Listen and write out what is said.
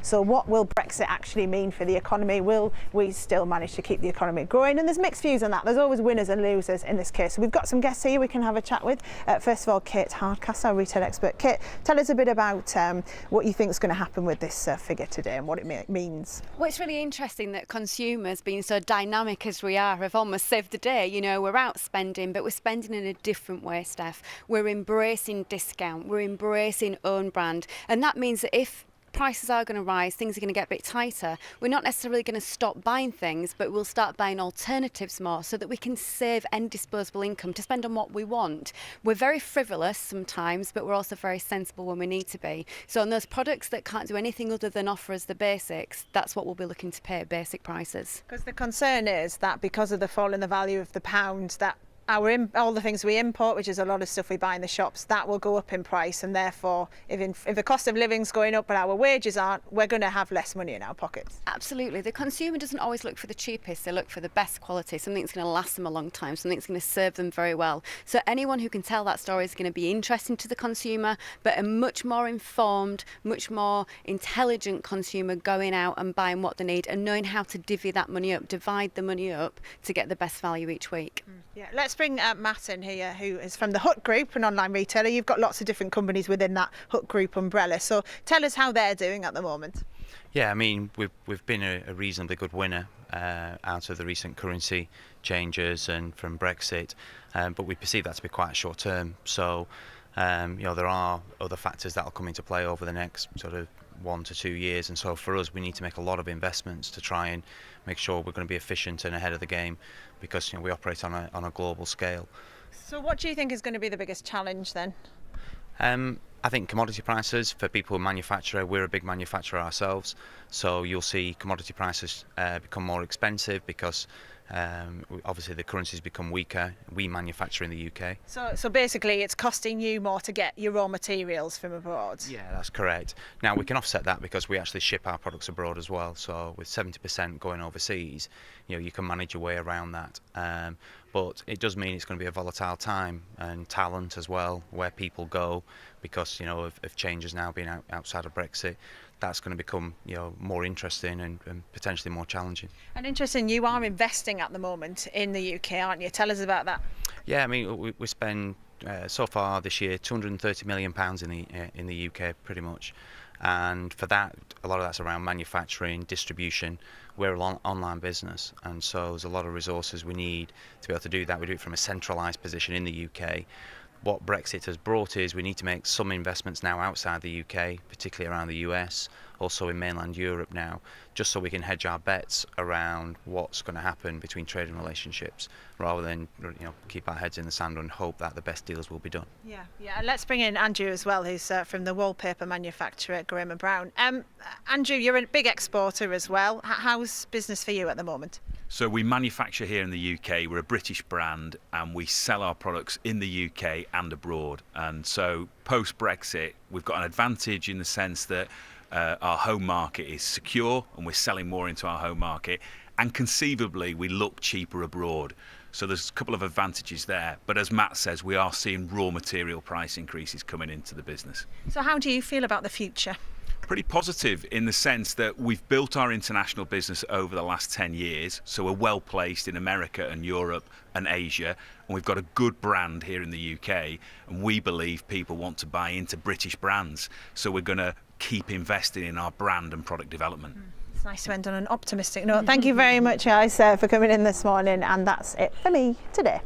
So what will Brexit actually mean for the economy? Will we still manage to keep the economy growing? And there's mixed views on that. There's always winners and losers in this case. So we've got some guests here we can have a chat with. First of all, Kate Hardcastle, our retail expert. Kate, tell us a bit about what you think is going to happen with this figure today and what it means. Well, it's really interesting that consumers, being so dynamic as we are, have almost saved the day. You know, we're out spending, but we're spending in a different way, Steph. We're embracing discount, we're embracing own brand. And that means that if prices are going to rise, things are going to get a bit tighter, we're not necessarily going to stop buying things, but we'll start buying alternatives more so that we can save any disposable income to spend on what we want. We're very frivolous sometimes, but we're also very sensible when we need to be. So on those products that can't do anything other than offer us the basics, that's what we'll be looking to pay at basic prices. Because the concern is that because of the fall in the value of the pound, that all the things we import, which is a lot of stuff we buy in the shops, that will go up in price, and therefore if the cost of living's going up but our wages aren't, we're going to have less money in our pockets. Absolutely. The consumer doesn't always look for the cheapest, they look for the best quality, something that's going to last them a long time, something that's going to serve them very well. So anyone who can tell that story is going to be interesting to the consumer, but a much more informed, much more intelligent consumer going out and buying what they need and knowing how to divvy that money up, divide the money up to get the best value each week. Yeah, let's bring Matt in here, who is from the Hut Group, an online retailer. You've got lots of different companies within that Hut Group umbrella. So tell us how they're doing at the moment. Yeah, I mean, we've been a reasonably good winner out of the recent currency changes and from Brexit, but we perceive that to be quite short term. So, you know, there are other factors that will come into play over the next sort of 1 to 2 years, and so for us we need to make a lot of investments to try and make sure we're going to be efficient and ahead of the game, because, you know, we operate on a global scale. So what do you think is going to be the biggest challenge then? I think commodity prices for people who manufacture. We're a big manufacturer ourselves, so you'll see commodity prices become more expensive because obviously the currencies become weaker. We manufacture in the UK. So basically it's costing you more to get your raw materials from abroad? Yeah, that's correct. Now we can offset that because we actually ship our products abroad as well. So with 70% going overseas, you know, you can manage your way around that. But it does mean it's going to be a volatile time, and talent as well, where people go, because, you know, of changes now being outside of Brexit. That's going to become, you know, more interesting and potentially more challenging. And interesting, you are investing at the moment in the UK, aren't you? Tell us about that. Yeah, I mean, we spend so far this year £230 million in the UK, pretty much. And for that, a lot of that's around manufacturing, distribution. We're an online business, and so there's a lot of resources we need to be able to do that. We do it from a centralised position in the UK. What Brexit has brought is we need to make some investments now outside the UK, particularly around the US, also in mainland Europe now, just so we can hedge our bets around what's going to happen between trading relationships, rather than, you know, keep our heads in the sand and hope that the best deals will be done. Yeah. And let's bring in Andrew as well, who's from the wallpaper manufacturer Graham & Brown. Andrew, you're a big exporter as well. How's business for you at the moment? So we manufacture here in the UK, we're a British brand, and we sell our products in the UK and abroad. And so post-Brexit, we've got an advantage in the sense that our home market is secure and we're selling more into our home market, and conceivably we look cheaper abroad. So there's a couple of advantages there. But as Matt says, we are seeing raw material price increases coming into the business. So how do you feel about the future? Pretty positive, in the sense that we've built our international business over the last 10 years, so we're well placed in America and Europe and Asia, and we've got a good brand here in the UK, and we believe people want to buy into British brands, so we're going to keep investing in our brand and product development. It's nice to end on an optimistic note. Thank you very much, guys, for coming in this morning, and that's it for me today.